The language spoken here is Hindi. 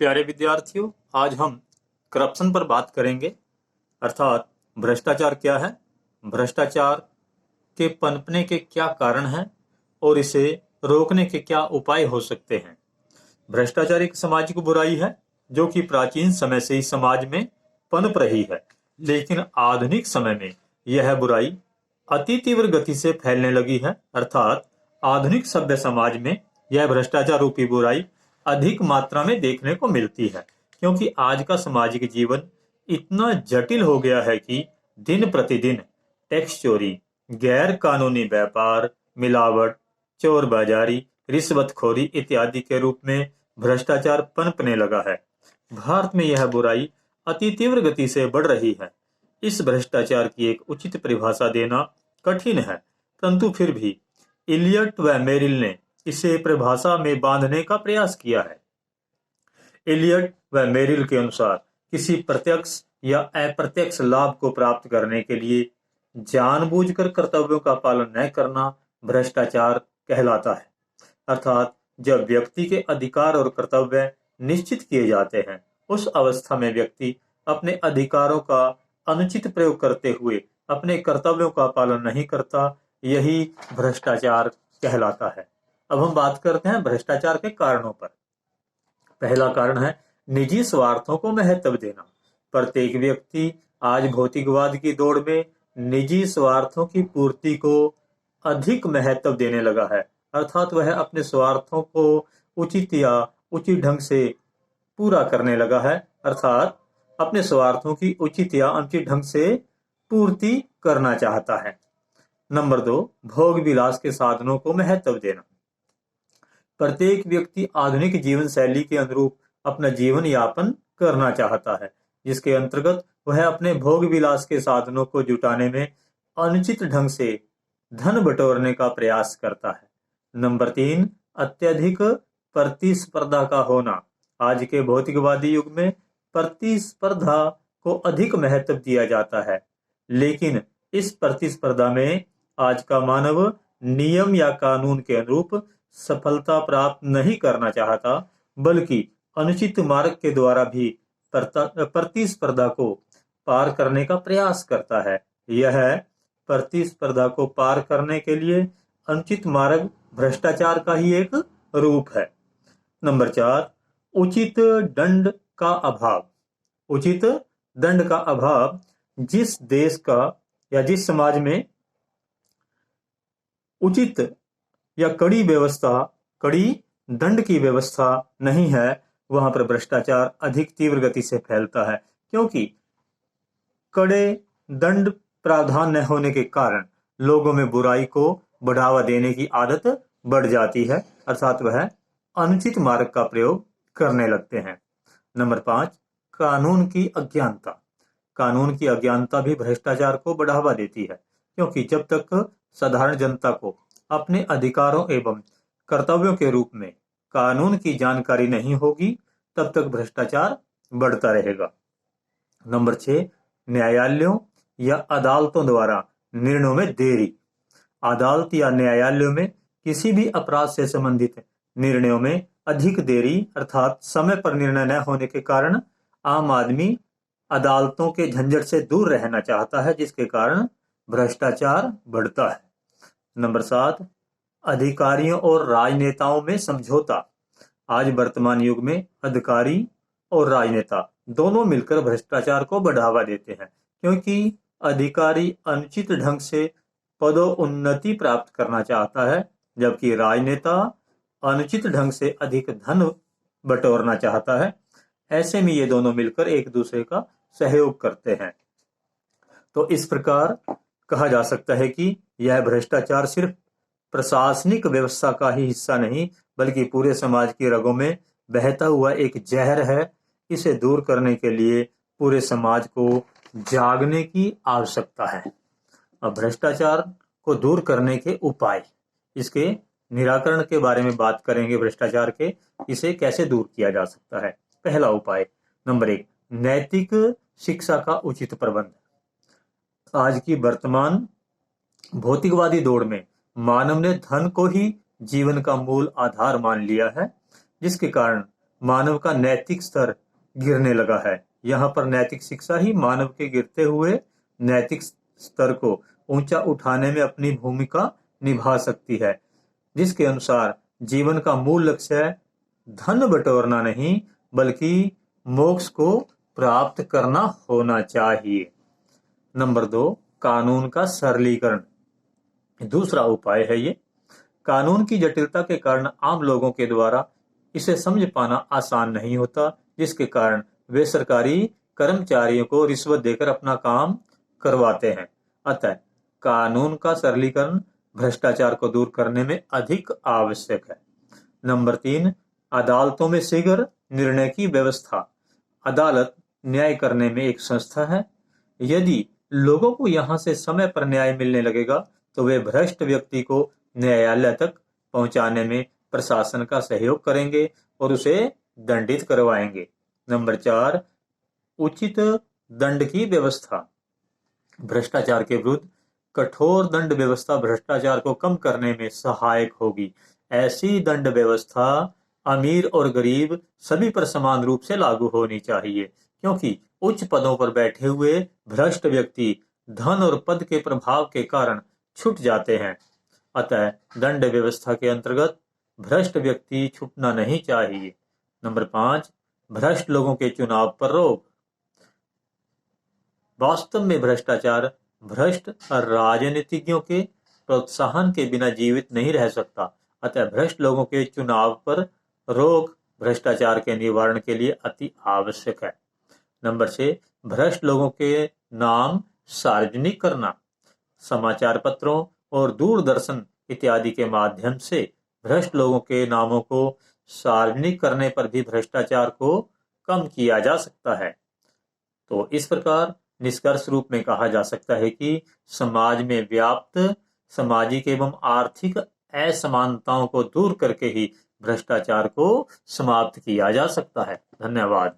प्यारे विद्यार्थियों, आज हम करप्शन पर बात करेंगे। अर्थात भ्रष्टाचार क्या है, भ्रष्टाचार के पनपने के क्या कारण हैं और इसे रोकने के क्या उपाय हो सकते हैं। भ्रष्टाचार एक सामाजिक बुराई है जो कि प्राचीन समय से ही समाज में पनप रही है, लेकिन आधुनिक समय में यह बुराई अति तीव्र गति से फैलने लगी है। अर्थात आधुनिक सभ्य समाज में यह भ्रष्टाचार रूपी बुराई अधिक मात्रा में देखने को मिलती है, क्योंकि आज का सामाजिक जीवन इतना जटिल हो गया है कि दिन प्रतिदिन टैक्स चोरी, गैर कानूनी व्यापार, मिलावट, चोर बाजारी, रिश्वतखोरी इत्यादि के रूप में भ्रष्टाचार पनपने लगा है। भारत में यह बुराई अति तीव्र गति से बढ़ रही है। इस भ्रष्टाचार की एक उचित परिभाषा देना कठिन है, परंतु फिर भी इलियट व मेरिल ने इसे परिभाषा में बांधने का प्रयास किया है। इलियट व मेरिल के अनुसार किसी प्रत्यक्ष या अप्रत्यक्ष लाभ को प्राप्त करने के लिए जानबूझकर कर्तव्यों का पालन न करना भ्रष्टाचार कहलाता है। अर्थात जब व्यक्ति के अधिकार और कर्तव्य निश्चित किए जाते हैं, उस अवस्था में व्यक्ति अपने अधिकारों का अनुचित प्रयोग करते हुए अपने कर्तव्यों का पालन नहीं करता, यही भ्रष्टाचार कहलाता है। अब हम बात करते हैं भ्रष्टाचार के कारणों पर। पहला कारण है निजी स्वार्थों को महत्व देना। प्रत्येक व्यक्ति आज भौतिकवाद की दौड़ में निजी स्वार्थों की पूर्ति को अधिक महत्व देने लगा है। अर्थात वह अपने स्वार्थों को उचित ढंग से पूरा करने लगा है। अर्थात अपने स्वार्थों की उचित या अनुचित ढंग से पूर्ति करना चाहता है। नंबर 2, भोग विलास के साधनों को महत्व देना। प्रत्येक व्यक्ति आधुनिक जीवन शैली के अनुरूप अपना जीवन यापन करना चाहता है, जिसके अंतर्गत वह अपने भोग विलास के साधनों को जुटाने में अनुचित ढंग से धन बटोरने का प्रयास करता है। नंबर 3, अत्यधिक प्रतिस्पर्धा का होना। आज के भौतिकवादी युग में प्रतिस्पर्धा को अधिक महत्व दिया जाता है, लेकिन इस प्रतिस्पर्धा में आज का मानव नियम या कानून के अनुरूप सफलता प्राप्त नहीं करना चाहता, बल्कि अनुचित मार्ग के द्वारा भी प्रतिस्पर्धा को पार करने का प्रयास करता है। यह प्रतिस्पर्धा को पार करने के लिए अनुचित मार्ग भ्रष्टाचार का ही एक रूप है। नंबर 4, उचित दंड का अभाव। उचित दंड का अभाव जिस देश का या जिस समाज में उचित या कड़ी दंड की व्यवस्था नहीं है, वहां पर भ्रष्टाचार अधिक तीव्र गति से फैलता है, क्योंकि कड़े दंड प्रावधान न होने के कारण लोगों में बुराई को बढ़ावा देने की आदत बढ़ जाती है। अर्थात वह अनुचित मार्ग का प्रयोग करने लगते हैं। नंबर 5, कानून की अज्ञानता। कानून की अज्ञानता भी भ्रष्टाचार को बढ़ावा देती है, क्योंकि जब तक साधारण जनता को अपने अधिकारों एवं कर्तव्यों के रूप में कानून की जानकारी नहीं होगी, तब तक भ्रष्टाचार बढ़ता रहेगा। नंबर 6, न्यायालयों या अदालतों द्वारा निर्णयों में देरी। अदालत या न्यायालयों में किसी भी अपराध से संबंधित निर्णयों में अधिक देरी अर्थात समय पर निर्णय न होने के कारण आम आदमी अदालतों के झंझट से दूर रहना चाहता है, जिसके कारण भ्रष्टाचार बढ़ता है। नंबर 7, अधिकारियों और राजनेताओं में समझौता। आज वर्तमान युग में अधिकारी और राजनेता दोनों मिलकर भ्रष्टाचार को बढ़ावा देते हैं, क्योंकि अधिकारी अनुचित ढंग से पदोन्नति प्राप्त करना चाहता है, जबकि राजनेता अनुचित ढंग से अधिक धन बटोरना चाहता है। ऐसे में ये दोनों मिलकर एक दूसरे का सहयोग करते हैं। तो इस प्रकार कहा जा सकता है कि यह भ्रष्टाचार सिर्फ प्रशासनिक व्यवस्था का ही हिस्सा नहीं, बल्कि पूरे समाज की रगों में बहता हुआ एक जहर है। इसे दूर करने के लिए पूरे समाज को जागने की आवश्यकता है। अब भ्रष्टाचार को दूर करने के उपाय, इसके निराकरण के बारे में बात करेंगे। भ्रष्टाचार के इसे कैसे दूर किया जा सकता है। पहला उपाय, नंबर 1, नैतिक शिक्षा का उचित प्रबंध। आज की वर्तमान भौतिकवादी दौड़ में मानव ने धन को ही जीवन का मूल आधार मान लिया है, जिसके कारण मानव का नैतिक स्तर गिरने लगा है। यहाँ पर नैतिक शिक्षा ही मानव के गिरते हुए नैतिक स्तर को ऊंचा उठाने में अपनी भूमिका निभा सकती है, जिसके अनुसार जीवन का मूल लक्ष्य धन बटोरना नहीं बल्कि मोक्ष को प्राप्त करना होना चाहिए। नंबर 2, कानून का सरलीकरण। दूसरा उपाय है ये। कानून की जटिलता के कारण आम लोगों के द्वारा इसे समझ पाना आसान नहीं होता, जिसके कारण वे सरकारी कर्मचारियों को रिश्वत देकर अपना काम करवाते हैं। अतः कानून का सरलीकरण भ्रष्टाचार को दूर करने में अधिक आवश्यक है। नंबर 3, अदालतों में शीघ्र निर्णय की व्यवस्था। अदालत न्याय करने में एक संस्था है। यदि लोगों को यहाँ से समय पर न्याय मिलने लगेगा तो वे भ्रष्ट व्यक्ति को न्यायालय तक पहुंचाने में प्रशासन का सहयोग करेंगे और उसे दंडित करवाएंगे। नंबर 4, उचित दंड की व्यवस्था। भ्रष्टाचार के विरुद्ध कठोर दंड व्यवस्था भ्रष्टाचार को कम करने में सहायक होगी। ऐसी दंड व्यवस्था अमीर और गरीब सभी पर समान रूप से लागू होनी चाहिए, क्योंकि उच्च पदों पर बैठे हुए भ्रष्ट व्यक्ति धन और पद के प्रभाव के कारण छूट जाते हैं। अतः दंड व्यवस्था के अंतर्गत भ्रष्ट व्यक्ति छूटना नहीं चाहिए। नंबर 5, भ्रष्ट लोगों के चुनाव पर रोक। वास्तव में भ्रष्टाचार भ्रष्ट राजनीतिज्ञों के प्रोत्साहन के बिना जीवित नहीं रह सकता। अतः भ्रष्ट लोगों के चुनाव पर रोक भ्रष्टाचार के निवारण के लिए अति आवश्यक है। नंबर 6, भ्रष्ट लोगों के नाम सार्वजनिक करना। समाचार पत्रों और दूरदर्शन इत्यादि के माध्यम से भ्रष्ट लोगों के नामों को सार्वजनिक करने पर भी भ्रष्टाचार को कम किया जा सकता है। तो इस प्रकार निष्कर्ष रूप में कहा जा सकता है कि समाज में व्याप्त सामाजिक एवं आर्थिक असमानताओं को दूर करके ही भ्रष्टाचार को समाप्त किया जा सकता है। धन्यवाद।